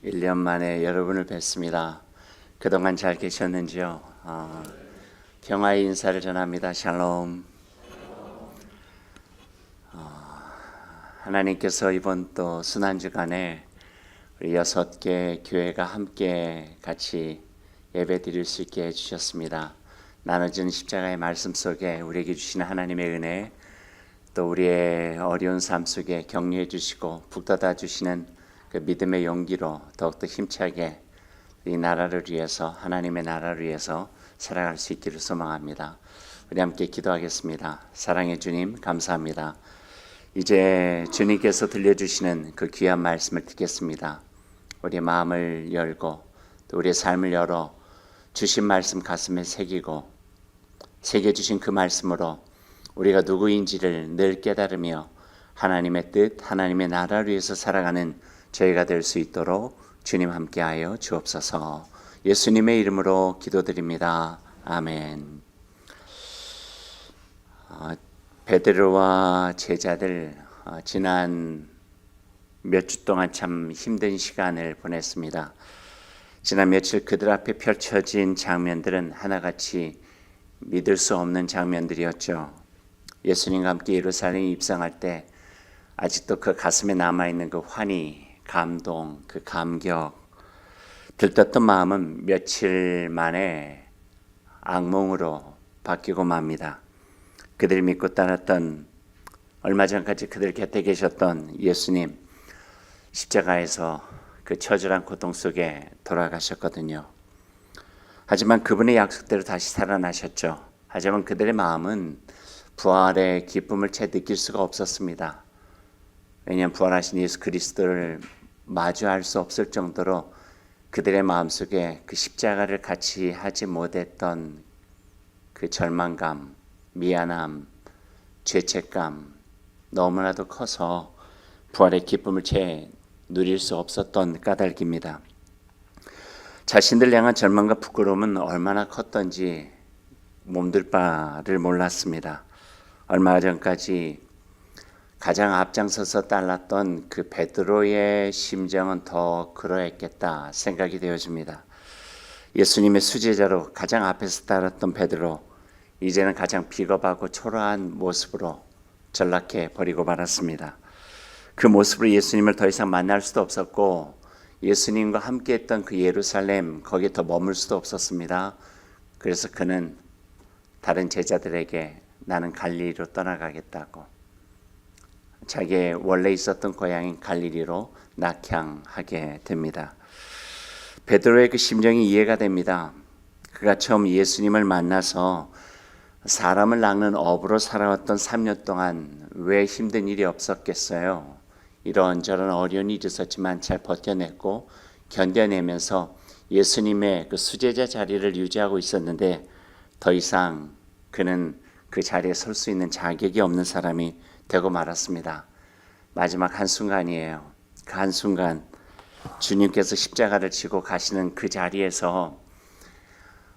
1년 만에 여러분을 뵙습니다. 그동안 잘 계셨는지요? 평화의 인사를 전합니다. 샬롬. 하나님께서 이번 또 순환주간에 우리 6개 교회가 함께 같이 예배 드릴 수 있게 해주셨습니다. 나눠진 십자가의 말씀 속에 우리에게 주시는 하나님의 은혜, 또 우리의 어려운 삶 속에 격려해 주시고 북돋아 주시는 그 믿음의 용기로 더욱더 힘차게 이 나라를 위해서, 하나님의 나라를 위해서 살아갈 수 있기를 소망합니다. 우리 함께 기도하겠습니다. 사랑의 주님, 감사합니다. 이제 주님께서 들려주시는 그 귀한 말씀을 듣겠습니다. 우리의 마음을 열고 또 우리의 삶을 열어 주신 말씀 가슴에 새겨주신 그 말씀으로 우리가 누구인지를 늘 깨달으며 하나님의 뜻, 하나님의 나라를 위해서 살아가는 저희가 될 수 있도록 주님 함께하여 주옵소서. 예수님의 이름으로 기도드립니다. 아멘. 베드로와 제자들 지난 몇 주 동안 참 힘든 시간을 보냈습니다. 지난 며칠 그들 앞에 펼쳐진 장면들은 하나같이 믿을 수 없는 장면들이었죠. 예수님과 함께 예루살렘에 입성할 때 아직도 그 가슴에 남아있는 그 환희, 감동, 그 감격, 들떴던 마음은 며칠 만에 악몽으로 바뀌고 맙니다. 그들이 믿고 따랐던, 얼마 전까지 그들 곁에 계셨던 예수님, 십자가에서 그 처절한 고통 속에 돌아가셨거든요. 하지만 그분의 약속대로 다시 살아나셨죠. 하지만 그들의 마음은 부활의 기쁨을 채 느낄 수가 없었습니다. 왜냐하면 부활하신 예수 그리스도를 마주할 수 없을 정도로 그들의 마음속에 그 십자가를 같이 하지 못했던 그 절망감, 미안함, 죄책감 너무나도 커서 부활의 기쁨을 채 누릴 수 없었던 까닭입니다. 자신들 향한 절망과 부끄러움은 얼마나 컸던지 몸둘 바를 몰랐습니다. 얼마 전까지 가장 앞장서서 따랐던 그 베드로의 심정은 더 그러했겠다 생각이 되어집니다. 예수님의 수제자로 가장 앞에서 따랐던 베드로, 이제는 가장 비겁하고 초라한 모습으로 전락해 버리고 말았습니다. 그 모습으로 예수님을 더 이상 만날 수도 없었고 예수님과 함께했던 그 예루살렘, 거기에 더 머물 수도 없었습니다. 그래서 그는 다른 제자들에게 나는 갈릴리로 떠나가겠다고, 자기의 원래 있었던 고향인 갈릴리로 낙향하게 됩니다. 베드로의 그 심정이 이해가 됩니다. 그가 처음 예수님을 만나서 사람을 낚는 어부로 살아왔던 3년 동안 왜 힘든 일이 없었겠어요. 이런저런 어려운 일이 있었지만 잘 버텨냈고 견뎌내면서 예수님의 그 수제자 자리를 유지하고 있었는데 더 이상 그는 그 자리에 설 수 있는 자격이 없는 사람이 되고 말았습니다. 마지막 한순간이에요. 그 한순간 주님께서 십자가를 지고 가시는 그 자리에서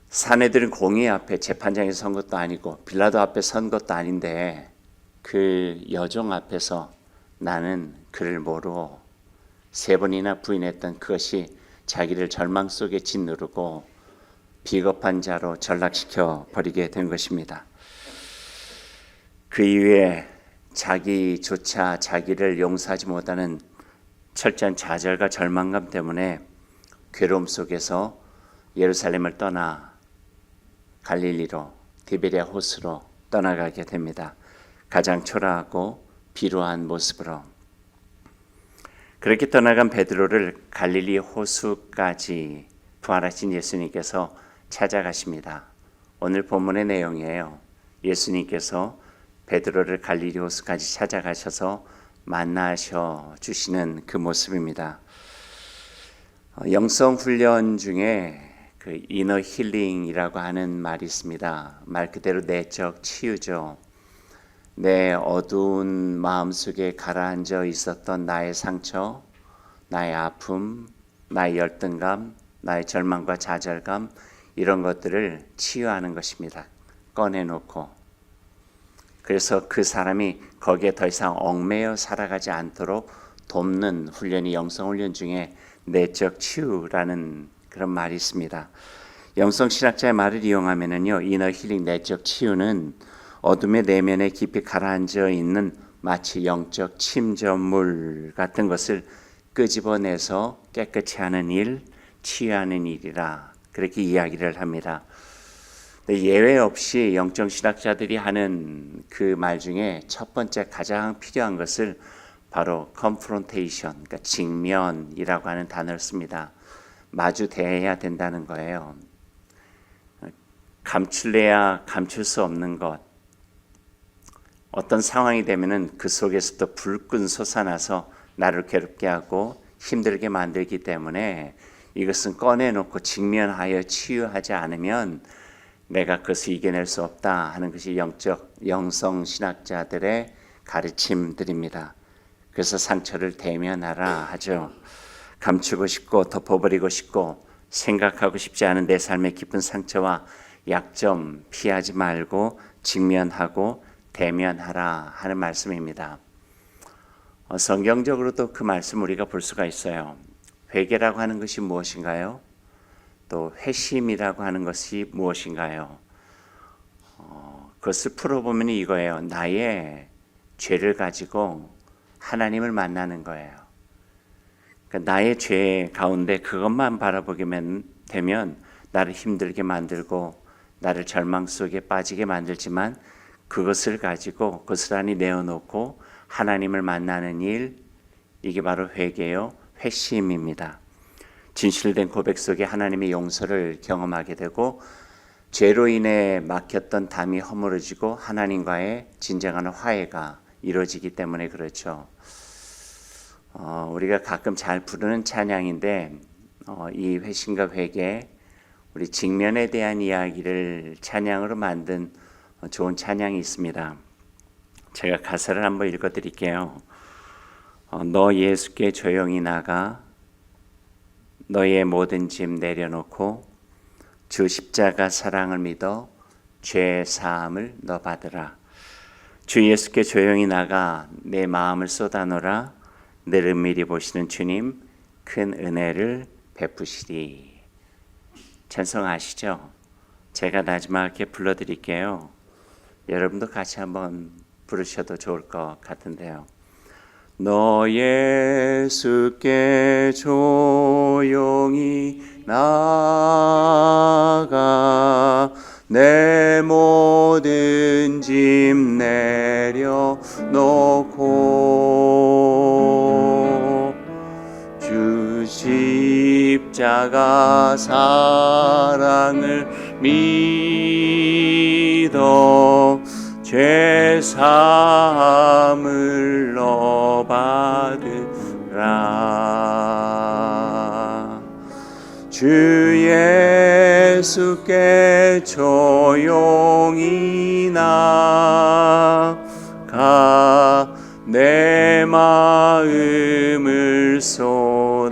사내들은 공의 앞에 재판장에 선 것도 아니고 빌라도 앞에 선 것도 아닌데 그 여종 앞에서 나는 그를 모르고 3번이나 부인했던 그것이 자기를 절망 속에 짓누르고 비겁한 자로 전락시켜 버리게 된 것입니다. 그 이후에 자기조차 자기를 용서하지 못하는 철저한 좌절과 절망감 때문에 괴로움 속에서 예루살렘을 떠나 갈릴리로, 디베랴 호수로 떠나가게 됩니다. 가장 초라하고 비루한 모습으로. 그렇게 떠나간 베드로를 갈릴리 호수까지 부활하신 예수님께서 찾아가십니다. 오늘 본문의 내용이에요. 예수님께서 베드로를 갈릴리 호수까지 찾아가셔서 만나셔 주시는 그 모습입니다. 영성 훈련 중에 그 이너 힐링이라고 하는 말이 있습니다. 말 그대로 내적 치유죠. 내 어두운 마음속에 가라앉아 있었던 나의 상처, 나의 아픔, 나의 열등감, 나의 절망과 좌절감, 이런 것들을 치유하는 것입니다. 꺼내놓고. 그래서 그 사람이 거기에 더 이상 얽매여 살아가지 않도록 돕는 훈련이 영성훈련 중에 내적 치유라는 그런 말이 있습니다. 영성신학자의 말을 이용하면은요, 이너 힐링, 내적 치유는 어둠의 내면에 깊이 가라앉아 있는 마치 영적 침전물 같은 것을 끄집어내서 깨끗이 하는 일, 치유하는 일이라 그렇게 이야기를 합니다. 예외 없이 영적 신학자들이 하는 그 말 중에 첫 번째 가장 필요한 것을 바로 confrontation, 그러니까 직면이라고 하는 단어를 씁니다. 마주 대해야 된다는 거예요. 감출래야 감출 수 없는 것. 어떤 상황이 되면은 그 속에서도 불끈 솟아나서 나를 괴롭게 하고 힘들게 만들기 때문에 이것은 꺼내놓고 직면하여 치유하지 않으면 내가 그것을 이겨낼 수 없다 하는 것이 영성 신학자들의 가르침들입니다. 그래서 상처를 대면하라 하죠. 감추고 싶고 덮어버리고 싶고 생각하고 싶지 않은 내 삶의 깊은 상처와 약점 피하지 말고 직면하고 대면하라 하는 말씀입니다. 성경적으로도 그 말씀 우리가 볼 수가 있어요. 회개라고 하는 것이 무엇인가요? 또 회심이라고 하는 것이 무엇인가요? 그것을 풀어보면 이거예요. 나의 죄를 가지고 하나님을 만나는 거예요. 그러니까 나의 죄 가운데 그것만 바라보기만 되면 나를 힘들게 만들고 나를 절망 속에 빠지게 만들지만 그것을 가지고 고스란히 내어놓고 하나님을 만나는 일, 이게 바로 회개요, 회심입니다. 진실된 고백 속에 하나님의 용서를 경험하게 되고 죄로 인해 막혔던 담이 허물어지고 하나님과의 진정한 화해가 이루어지기 때문에 그렇죠. 우리가 가끔 잘 부르는 찬양인데 이 회심과 회개, 우리 직면에 대한 이야기를 찬양으로 만든 좋은 찬양이 있습니다. 제가 가사를 한번 읽어드릴게요. 너 예수께 조용히 나가 너의 모든 짐 내려놓고 주 십자가 사랑을 믿어 죄 사함을 너 받으라. 주 예수께 조용히 나가 내 마음을 쏟아놓으라. 늘 은밀히 보시는 주님 큰 은혜를 베푸시리. 찬송 아시죠? 제가 마지막에 불러드릴게요. 여러분도 같이 한번 부르셔도 좋을 것 같은데요. 너 예수께 조용히 나가 내 모든 짐 내려놓고 주 십자가 사랑을 믿어 죄 사함을 너 받으라. 주 예수께 조용히 나가 내 마음을 쏟아놓으라.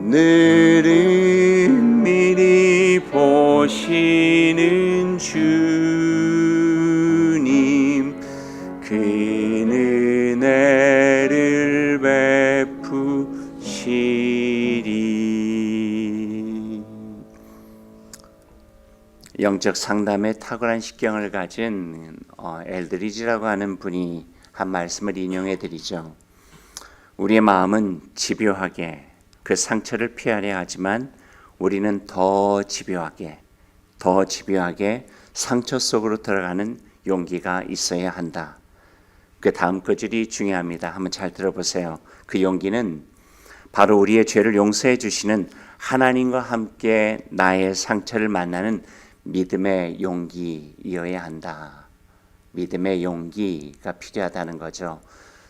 늘 은밀히 보시는 주님 큰 은혜를 베푸시리. 영적 상담에 탁월한 식경을 가진 엘드리지라고 하는 분이 한 말씀을 인용해 드리죠. 우리의 마음은 집요하게 그 상처를 피하려 하지만 우리는 더 집요하게 상처 속으로 들어가는 용기가 있어야 한다. 그 다음 구절이 중요합니다. 한번 잘 들어보세요. 그 용기는 바로 우리의 죄를 용서해 주시는 하나님과 함께 나의 상처를 만나는 믿음의 용기이어야 한다. 믿음의 용기가 필요하다는 거죠.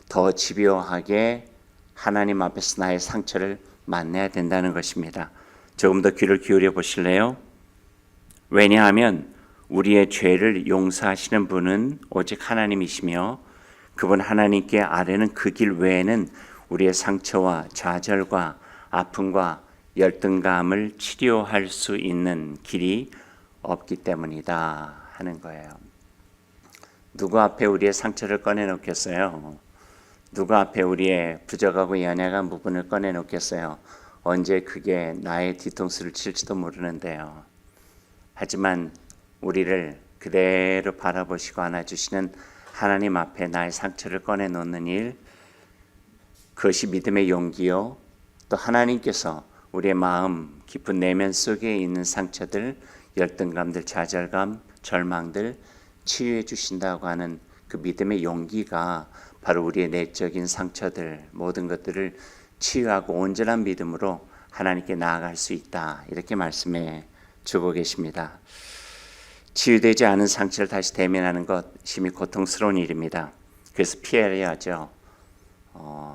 더 집요하게 하나님 앞에서 나의 상처를 만나야 된다는 것입니다. 조금 더 귀를 기울여 보실래요? 왜냐하면 우리의 죄를 용서하시는 분은 오직 하나님이시며 그분 하나님께 아뢰는 그 길 외에는 우리의 상처와 좌절과 아픔과 열등감을 치료할 수 있는 길이 없기 때문이다 하는 거예요. 누구 앞에 우리의 상처를 꺼내놓겠어요? 누구 앞에 우리의 부족하고 연약한 부분을 꺼내놓겠어요? 언제 그게 나의 뒤통수를 칠지도 모르는데요. 하지만 우리를 그대로 바라보시고 안아주시는 하나님 앞에 나의 상처를 꺼내놓는 일, 그것이 믿음의 용기요, 또 하나님께서 우리의 마음 깊은 내면 속에 있는 상처들, 열등감들, 좌절감, 절망들 치유해 주신다고 하는 그 믿음의 용기가 바로 우리의 내적인 상처들, 모든 것들을 치유하고 온전한 믿음으로 하나님께 나아갈 수 있다, 이렇게 말씀해 주고 계십니다. 치유되지 않은 상처를 다시 대면하는 것 심히 고통스러운 일입니다. 그래서 피해야 하죠.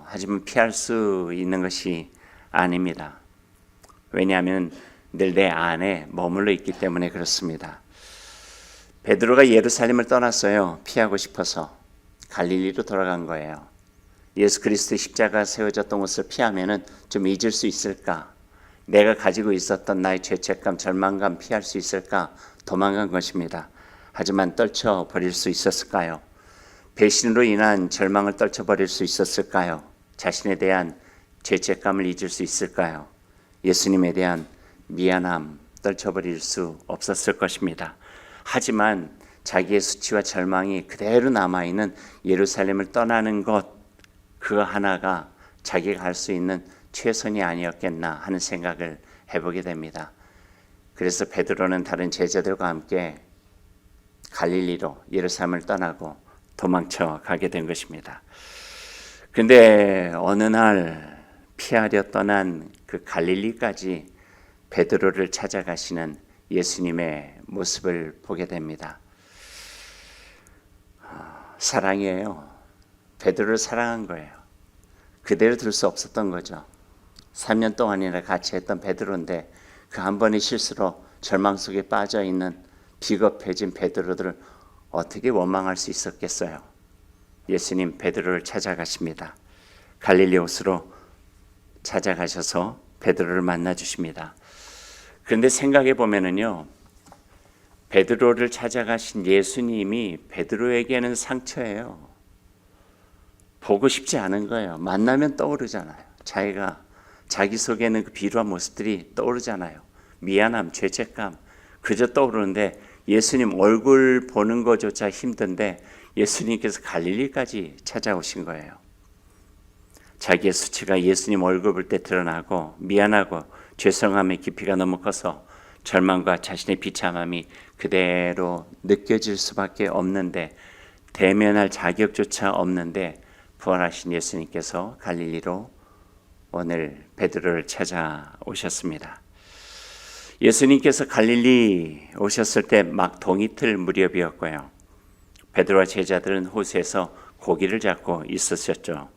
하지만 피할 수 있는 것이 아닙니다. 왜냐하면 늘 내 안에 머물러 있기 때문에 그렇습니다. 베드로가 예루살렘을 떠났어요. 피하고 싶어서 갈릴리로 돌아간 거예요. 예수 그리스도의 십자가 세워졌던 곳을 피하면은 좀 잊을 수 있을까? 내가 가지고 있었던 나의 죄책감, 절망감 피할 수 있을까? 도망간 것입니다. 하지만 떨쳐버릴 수 있었을까요? 배신으로 인한 절망을 떨쳐버릴 수 있었을까요? 자신에 대한 죄책감을 잊을 수 있을까요? 예수님에 대한 미안함 떨쳐버릴 수 없었을 것입니다. 하지만 자기의 수치와 절망이 그대로 남아있는 예루살렘을 떠나는 것, 그거 하나가 자기가 할 수 있는 최선이 아니었겠나 하는 생각을 해보게 됩니다. 그래서 베드로는 다른 제자들과 함께 갈릴리로 예루살렘을 떠나고 도망쳐 가게 된 것입니다. 그런데 어느 날 피하려 떠난 그 갈릴리까지 베드로를 찾아가시는 예수님의 모습을 보게 됩니다. 사랑이에요. 베드로를 사랑한 거예요. 그대로 둘 수 없었던 거죠. 3년 동안이나 같이 했던 베드로인데 그 한 번의 실수로 절망 속에 빠져있는 비겁해진 베드로들을 어떻게 원망할 수 있었겠어요? 예수님 베드로를 찾아가십니다. 갈릴리 호수로 찾아가셔서 베드로를 만나 주십니다. 그런데 생각해 보면은요, 베드로를 찾아가신 예수님이 베드로에게는 상처예요. 보고 싶지 않은 거예요. 만나면 떠오르잖아요. 자기 속에는 그 비루한 모습들이 떠오르잖아요. 미안함, 죄책감 그저 떠오르는데 예수님 얼굴 보는 것조차 힘든데 예수님께서 갈릴리까지 찾아오신 거예요. 자기의 수치가 예수님 얼굴 볼 때 드러나고 미안하고 죄송함의 깊이가 너무 커서 절망과 자신의 비참함이 그대로 느껴질 수밖에 없는데 대면할 자격조차 없는데 부활하신 예수님께서 갈릴리로 오늘 베드로를 찾아오셨습니다. 예수님께서 갈릴리 오셨을 때 막 동이틀 무렵이었고요. 베드로와 제자들은 호수에서 고기를 잡고 있었죠.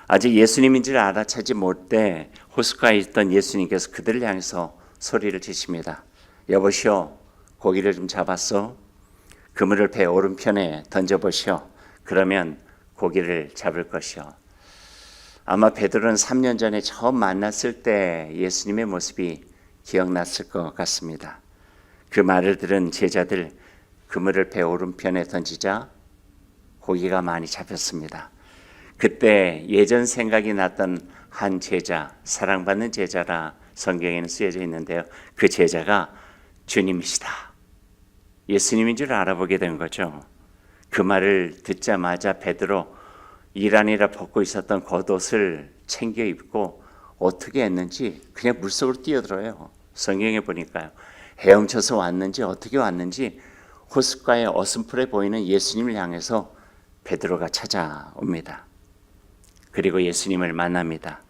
아직 예수님인지를 알아차지 못해 호숫가에 있던 예수님께서 그들을 향해서 소리를 지십니다. 여보시오, 고기를 좀 잡았어? 그물을 배 오른편에 던져보시오. 그러면 고기를 잡을 것이요. 아마 베드로는 3년 전에 처음 만났을 때 예수님의 모습이 기억났을 것 같습니다. 그 말을 들은 제자들 그물을 배 오른편에 던지자 고기가 많이 잡혔습니다. 그때 예전 생각이 났던 한 제자, 사랑받는 제자라 성경에는 쓰여져 있는데요. 그 제자가 주님이시다, 예수님인 줄 알아보게 된 거죠. 그 말을 듣자마자 베드로 일 아니라 벗고 있었던 겉옷을 챙겨 입고 어떻게 했는지 그냥 물속으로 뛰어들어요. 성경에 보니까요. 헤엄쳐서 왔는지 어떻게 왔는지 호숫가의 어슴풀에 보이는 예수님을 향해서 베드로가 찾아옵니다. 그리고 예수님을 만납니다.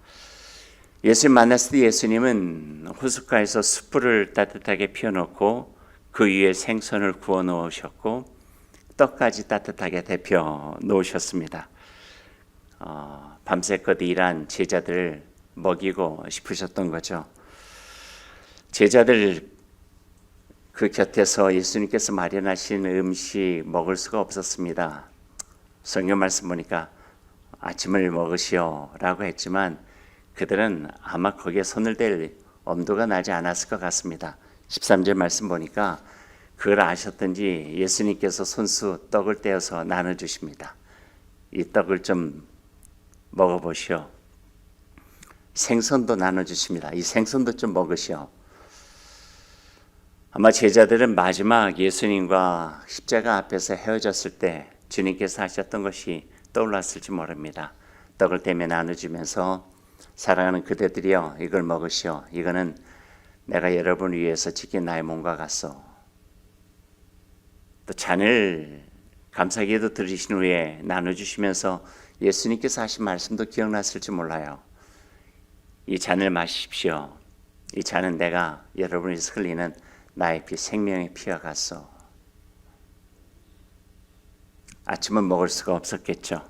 예수님 만났을 때 예수님은 호숫가에서 숯불을 따뜻하게 피워놓고 그 위에 생선을 구워 놓으셨고 떡까지 따뜻하게 데펴 놓으셨습니다. 밤새껏 일한 제자들을 먹이고 싶으셨던 거죠. 제자들 그 곁에서 예수님께서 마련하신 음식 먹을 수가 없었습니다. 성경 말씀 보니까 아침을 먹으시오 라고 했지만 그들은 아마 거기에 손을 댈 엄두가 나지 않았을 것 같습니다. 13절 말씀 보니까 그걸 아셨던지 예수님께서 손수 떡을 떼어서 나눠주십니다. 이 떡을 좀 먹어보시오. 생선도 나눠주십니다. 이 생선도 좀 먹으시오. 아마 제자들은 마지막 예수님과 십자가 앞에서 헤어졌을 때 주님께서 하셨던 것이 떠올랐을지 모릅니다. 떡을 떼며 나눠주면서 사랑하는 그대들이여 이걸 먹으시오. 이거는 내가 여러분을 위해서 지킨 나의 몸과 같소. 또 잔을 감사기도 들으신 후에 나눠주시면서 예수님께서 하신 말씀도 기억났을지 몰라요. 이 잔을 마십시오. 이 잔은 내가 여러분을 위해서 흘리는 나의 피, 생명의 피와 같소. 아침은 먹을 수가 없었겠죠.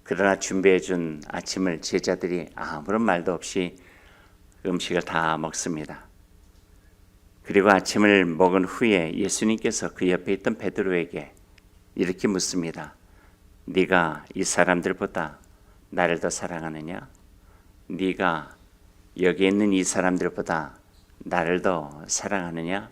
그러나 준비해 준 아침을 제자들이 아무런 말도 없이 음식을 다 먹습니다. 그리고 아침을 먹은 후에 예수님께서 그 옆에 있던 베드로에게 이렇게 묻습니다. 네가 이 사람들보다 나를 더 사랑하느냐? 네가 여기 있는 이 사람들보다 나를 더 사랑하느냐?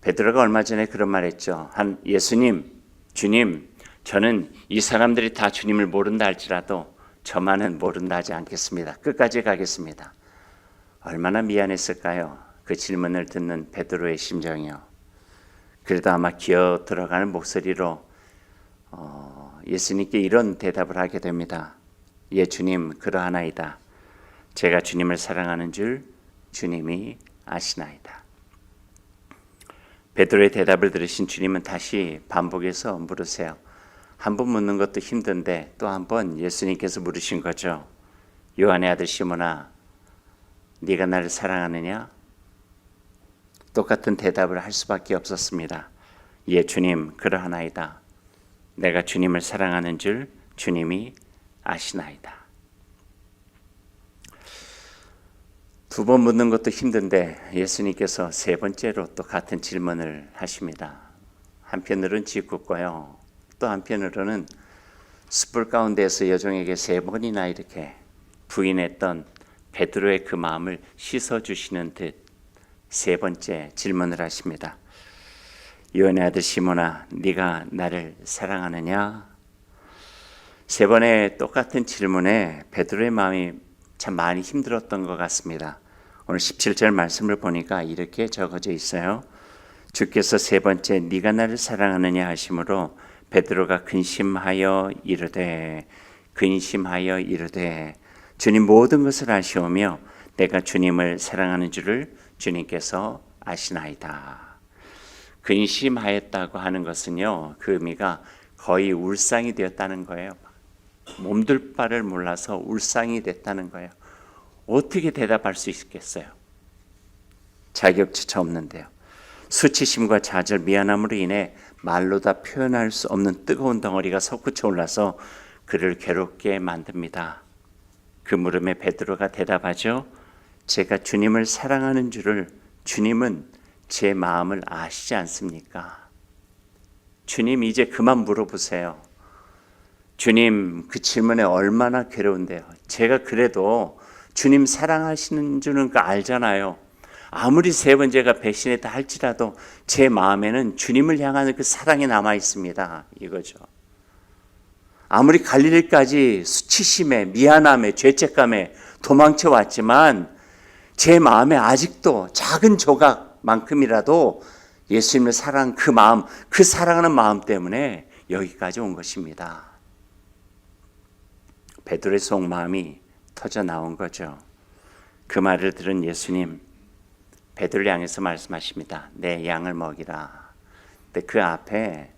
베드로가 얼마 전에 그런 말했죠. 예수님, 주님, 저는 이 사람들이 다 주님을 모른다 할지라도 저만은 모른다 하지 않겠습니다. 끝까지 가겠습니다. 얼마나 미안했을까요? 그 질문을 듣는 베드로의 심정이요. 그래도 아마 기어 들어가는 목소리로 예수님께 이런 대답을 하게 됩니다. 예, 주님, 그러하나이다. 제가 주님을 사랑하는 줄 주님이 아시나이다. 베드로의 대답을 들으신 주님은 다시 반복해서 물으세요. 한 번 묻는 것도 힘든데 또 한 번 예수님께서 물으신 거죠. 요한의 아들 시몬아, 네가 나를 사랑하느냐? 똑같은 대답을 할 수밖에 없었습니다. 예, 주님, 그러하나이다. 내가 주님을 사랑하는 줄 주님이 아시나이다. 두 번 묻는 것도 힘든데 예수님께서 세 번째로 또 같은 질문을 하십니다. 한편으로는 짓궂고요. 또 한편으로는 숯불 가운데에서 여종에게 세 번이나 이렇게 부인했던 베드로의 그 마음을 씻어주시는 듯 세 번째 질문을 하십니다. 요한의 아들 시몬아, 네가 나를 사랑하느냐? 세 번의 똑같은 질문에 베드로의 마음이 참 많이 힘들었던 것 같습니다. 오늘 17절 말씀을 보니까 이렇게 적어져 있어요. 주께서 세 번째 네가 나를 사랑하느냐 하심으로 베드로가 근심하여 이르되 주님 모든 것을 아시오며 내가 주님을 사랑하는 줄을 주님께서 아시나이다. 근심하였다고 하는 것은요, 그 의미가 거의 울상이 되었다는 거예요. 몸둘 바를 몰라서 울상이 됐다는 거예요. 어떻게 대답할 수 있겠어요? 자격지차 없는데요. 수치심과 좌절, 미안함으로 인해 말로 다 표현할 수 없는 뜨거운 덩어리가 솟구쳐 올라서 그를 괴롭게 만듭니다. 그 물음에 베드로가 대답하죠. 제가 주님을 사랑하는 줄을 주님은 제 마음을 아시지 않습니까? 주님, 이제 그만 물어보세요. 주님, 그 질문에 얼마나 괴로운데요. 제가 그래도 주님 사랑하시는 줄은 알잖아요. 아무리 세 번째가 배신했다 할지라도 제 마음에는 주님을 향하는 그 사랑이 남아 있습니다. 이거죠. 아무리 갈릴리까지 수치심에, 미안함에, 죄책감에 도망쳐 왔지만 제 마음에 아직도 작은 조각만큼이라도 예수님을 사랑하는 그 마음, 그 사랑하는 마음 때문에 여기까지 온 것입니다. 베드로의 속마음이 터져 나온 거죠. 그 말을 들은 예수님, 베드로를 향해서 말씀하십니다. 내 양을 먹이라. 근데 그 앞에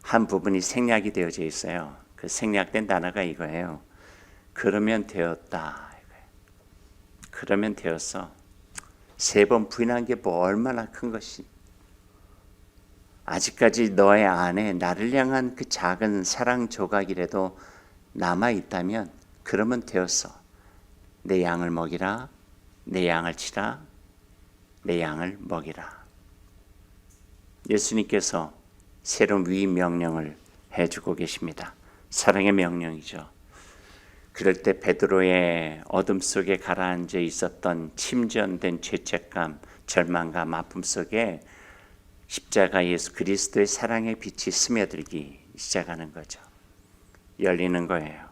한 부분이 생략이 되어져 있어요. 그 생략된 단어가 이거예요. 그러면 되었다. 그러면 되었어. 세 번 부인한 게 뭐 얼마나 큰 것이. 아직까지 너의 안에 나를 향한 그 작은 사랑 조각이라도 남아있다면 그러면 되었어. 내 양을 먹이라. 내 양을 치라. 내 양을 먹이라. 예수님께서 새로운 위임 명령을 해주고 계십니다. 사랑의 명령이죠. 그럴 때 베드로의 어둠 속에 가라앉아 있었던 침전된 죄책감, 절망감, 아픔 속에 십자가 예수 그리스도의 사랑의 빛이 스며들기 시작하는 거죠. 열리는 거예요.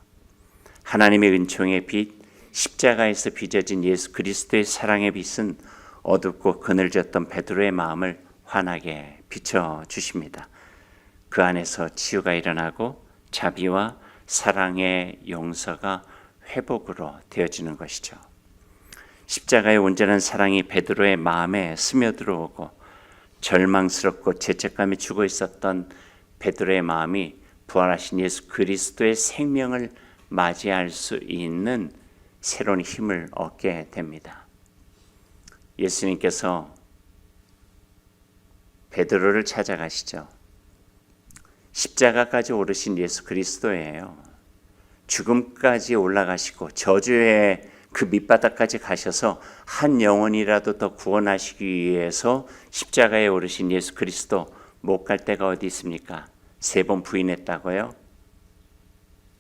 하나님의 은총의 빛, 십자가에서 빚어진 예수 그리스도의 사랑의 빛은 어둡고 그늘졌던 베드로의 마음을 환하게 비춰주십니다. 그 안에서 치유가 일어나고 자비와 사랑의 용서가 회복으로 되어지는 것이죠. 십자가의 온전한 사랑이 베드로의 마음에 스며들어오고 절망스럽고 죄책감에 죽어 있었던 베드로의 마음이 부활하신 예수 그리스도의 생명을 맞이할 수 있는 새로운 힘을 얻게 됩니다. 예수님께서 베드로를 찾아가시죠. 십자가까지 오르신 예수 그리스도예요. 죽음까지 올라가시고 저주의 그 밑바닥까지 가셔서 한 영혼이라도 더 구원하시기 위해서 십자가에 오르신 예수 그리스도 못 갈 데가 어디 있습니까? 3번 부인했다고요?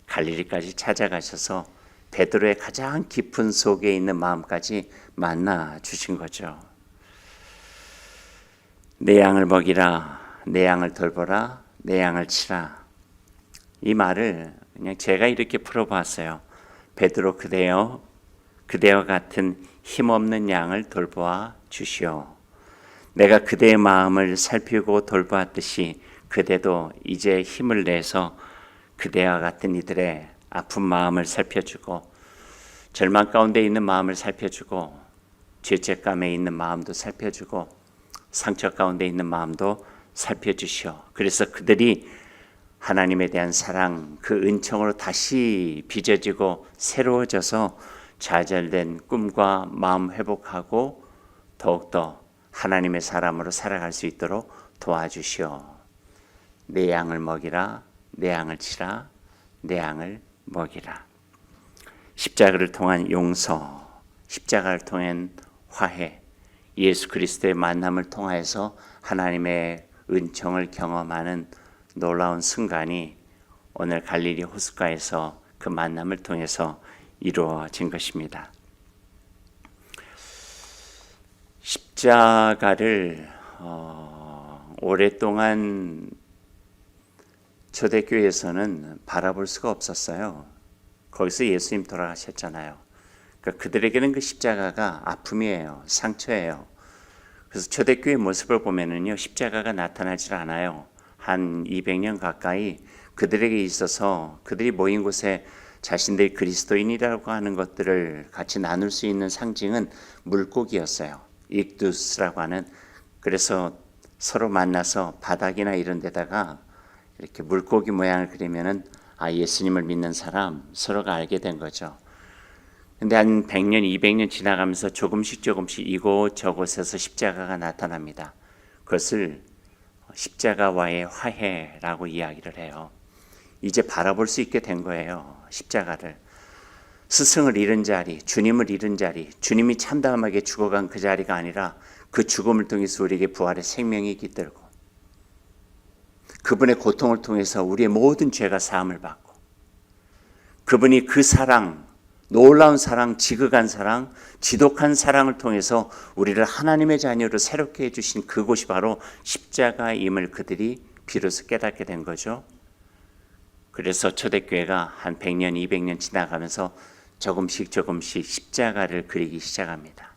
갈릴리까지 찾아가셔서 베드로의 가장 깊은 속에 있는 마음까지 만나 주신 거죠. 내 양을 먹이라, 내 양을 돌보라, 내 양을 치라. 이 말을 그냥 제가 이렇게 풀어봤어요. 베드로 그대와 같은 힘없는 양을 돌보아 주시오. 내가 그대의 마음을 살피고 돌보았듯이 그대도 이제 힘을 내서 그대와 같은 이들의 아픈 마음을 살펴주고 절망 가운데 있는 마음을 살펴주고 죄책감에 있는 마음도 살펴주고 상처 가운데 있는 마음도 살펴주시오. 그래서 그들이 하나님에 대한 사랑, 그 은총으로 다시 빚어지고 새로워져서 좌절된 꿈과 마음 회복하고 더욱더 하나님의 사람으로 살아갈 수 있도록 도와주시오. 내 양을 먹이라, 내 양을 치라, 내 양을 먹이라. 십자가를 통한 용서, 십자가를 통한 화해, 예수 그리스도의 만남을 통해서 하나님의 은총을 경험하는 놀라운 순간이 오늘 갈릴리 호숫가에서 그 만남을 통해서 이루어진 것입니다. 십자가를 오랫동안 초대교회에서는 바라볼 수가 없었어요. 거기서 예수님 돌아가셨잖아요. 그러니까 그들에게는 그 십자가가 아픔이에요. 상처예요. 그래서 초대교회 모습을 보면은요, 십자가가 나타나질 않아요. 한 200년 가까이 그들에게 있어서 그들이 모인 곳에 자신들이 그리스도인이라고 하는 것들을 같이 나눌 수 있는 상징은 물고기였어요. 익두스라고 하는. 그래서 서로 만나서 바닥이나 이런 데다가 이렇게 물고기 모양을 그리면은 예수님을 믿는 사람 서로가 알게 된 거죠. 근데 한 100년, 200년 지나가면서 조금씩 이곳저곳에서 십자가가 나타납니다. 그것을 십자가와의 화해라고 이야기를 해요. 이제 바라볼 수 있게 된 거예요. 십자가를. 스승을 잃은 자리, 주님을 잃은 자리, 주님이 참담하게 죽어간 그 자리가 아니라 그 죽음을 통해서 우리에게 부활의 생명이 깃들고 그분의 고통을 통해서 우리의 모든 죄가 사함을 받고 그분이 그 사랑, 놀라운 사랑, 지극한 사랑, 지독한 사랑을 통해서 우리를 하나님의 자녀로 새롭게 해주신 그곳이 바로 십자가임을 그들이 비로소 깨닫게 된 거죠. 그래서 초대교회가 한 100년, 200년 지나가면서 조금씩 십자가를 그리기 시작합니다.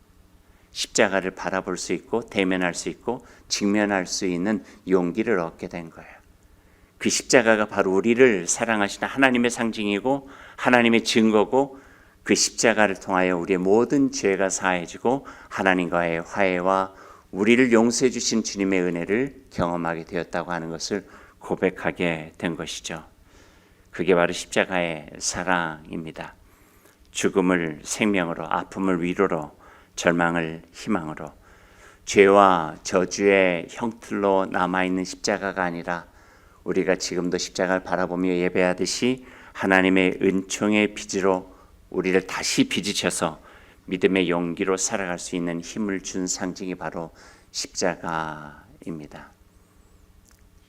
십자가를 바라볼 수 있고 대면할 수 있고 직면할 수 있는 용기를 얻게 된 거예요. 그 십자가가 바로 우리를 사랑하시는 하나님의 상징이고 하나님의 증거고 그 십자가를 통하여 우리의 모든 죄가 사해지고 하나님과의 화해와 우리를 용서해 주신 주님의 은혜를 경험하게 되었다고 하는 것을 고백하게 된 것이죠. 그게 바로 십자가의 사랑입니다. 죽음을 생명으로, 아픔을 위로로, 절망을 희망으로, 죄와 저주의 형틀로 남아있는 십자가가 아니라 우리가 지금도 십자가를 바라보며 예배하듯이 하나님의 은총의 빚으로 우리를 다시 빚으셔서 믿음의 용기로 살아갈 수 있는 힘을 준 상징이 바로 십자가입니다.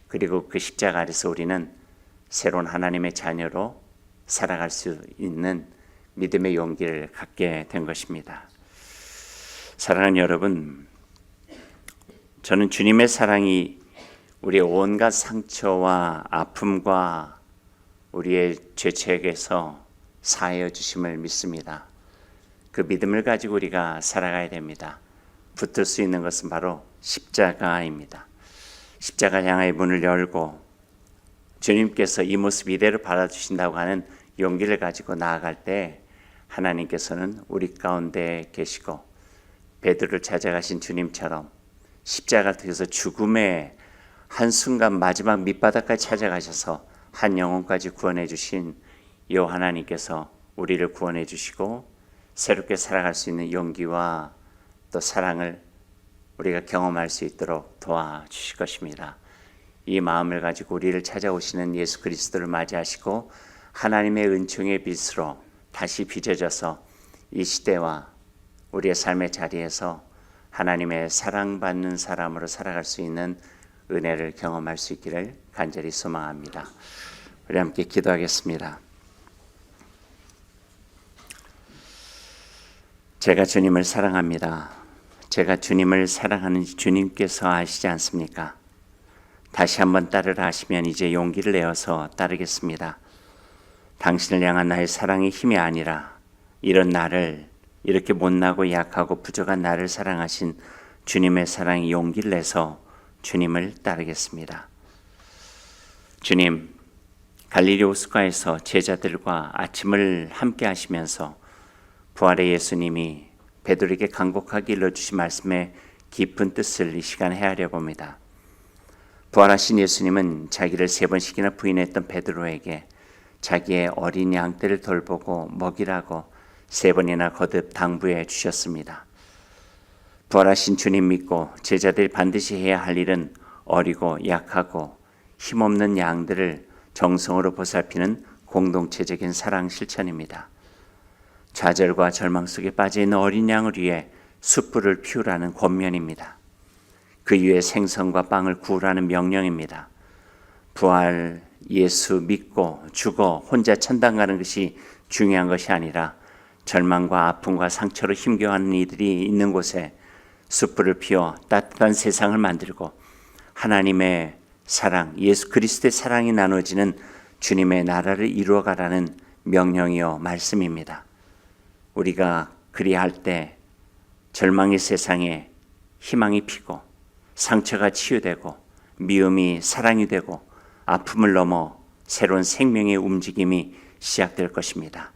그리고 그 십자가 아래서 우리는 새로운 하나님의 자녀로 살아갈 수 있는 믿음의 용기를 갖게 된 것입니다. 사랑하는 여러분, 저는 주님의 사랑이 우리의 온갖 상처와 아픔과 우리의 죄책에서 사하여 주심을 믿습니다. 그 믿음을 가지고 우리가 살아가야 됩니다. 붙을 수 있는 것은 바로 십자가입니다. 십자가 향하여 문을 열고 주님께서 이 모습 이대로 받아주신다고 하는 용기를 가지고 나아갈 때 하나님께서는 우리 가운데 계시고 베드로를 찾아가신 주님처럼 십자가 뒤에서 죽음의 한순간 마지막 밑바닥까지 찾아가셔서 한 영혼까지 구원해 주신 이 하나님께서 우리를 구원해 주시고 새롭게 살아갈 수 있는 용기와 또 사랑을 우리가 경험할 수 있도록 도와주실 것입니다. 이 마음을 가지고 우리를 찾아오시는 예수 그리스도를 맞이하시고 하나님의 은총의 빛으로 다시 빚어져서 이 시대와 우리의 삶의 자리에서 하나님의 사랑받는 사람으로 살아갈 수 있는 은혜를 경험할 수 있기를 간절히 소망합니다. 우리 함께 기도하겠습니다. 제가 주님을 사랑합니다. 제가 주님을 사랑하는지 주님께서 아시지 않습니까? 다시 한번 따르라 하시면 이제 용기를 내어서 따르겠습니다. 당신을 향한 나의 사랑의 힘이 아니라 이런 나를, 이렇게 못나고 약하고 부족한 나를 사랑하신 주님의 사랑에 용기를 내서 주님을 따르겠습니다. 주님, 갈릴리 호숫가에서 제자들과 아침을 함께 하시면서 부활의 예수님이 베드로에게 간곡하게 일러주신 말씀의 깊은 뜻을 이 시간에 헤아려 봅니다. 부활하신 예수님은 자기를 3번씩이나 부인했던 베드로에게 자기의 어린 양떼를 돌보고 먹이라고 3번이나 거듭 당부해 주셨습니다. 부활하신 주님 믿고 제자들이 반드시 해야 할 일은 어리고 약하고 힘없는 양들을 정성으로 보살피는 공동체적인 사랑 실천입니다. 좌절과 절망 속에 빠져있는 어린 양을 위해 숯불을 피우라는 권면입니다. 그 위에 생선과 빵을 구우라는 명령입니다. 부활 예수 믿고 죽어 혼자 천당 가는 것이 중요한 것이 아니라 절망과 아픔과 상처로 힘겨워하는 이들이 있는 곳에 숯불을 피워 따뜻한 세상을 만들고 하나님의 사랑, 예수 그리스도의 사랑이 나눠지는 주님의 나라를 이루어가라는 명령이요 말씀입니다. 우리가 그리할 때 절망의 세상에 희망이 피고 상처가 치유되고 미움이 사랑이 되고 아픔을 넘어 새로운 생명의 움직임이 시작될 것입니다.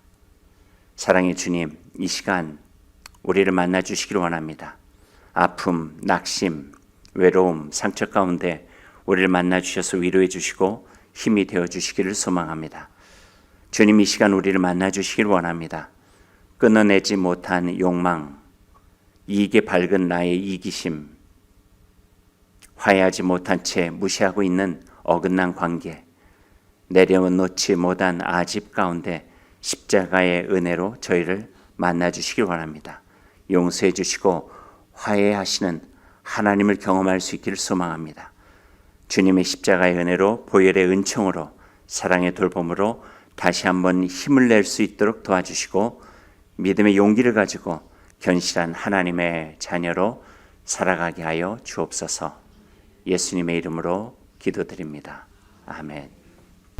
사랑의 주님, 이 시간 우리를 만나 주시기를 원합니다. 아픔, 낙심, 외로움, 상처 가운데 우리를 만나 주셔서 위로해 주시고 힘이 되어 주시기를 소망합니다. 주님, 이 시간 우리를 만나 주시기를 원합니다. 끊어내지 못한 욕망, 이익에 밝은 나의 이기심, 화해하지 못한 채 무시하고 있는 어긋난 관계, 내려놓지 못한 아집 가운데 십자가의 은혜로 저희를 만나 주시길 원합니다. 용서해 주시고 화해하시는 하나님을 경험할 수 있기를 소망합니다. 주님의 십자가의 은혜로 보혈의 은총으로 사랑의 돌봄으로 다시 한번 힘을 낼 수 있도록 도와주시고 믿음의 용기를 가지고 견실한 하나님의 자녀로 살아가게 하여 주옵소서. 예수님의 이름으로 기도드립니다. 아멘.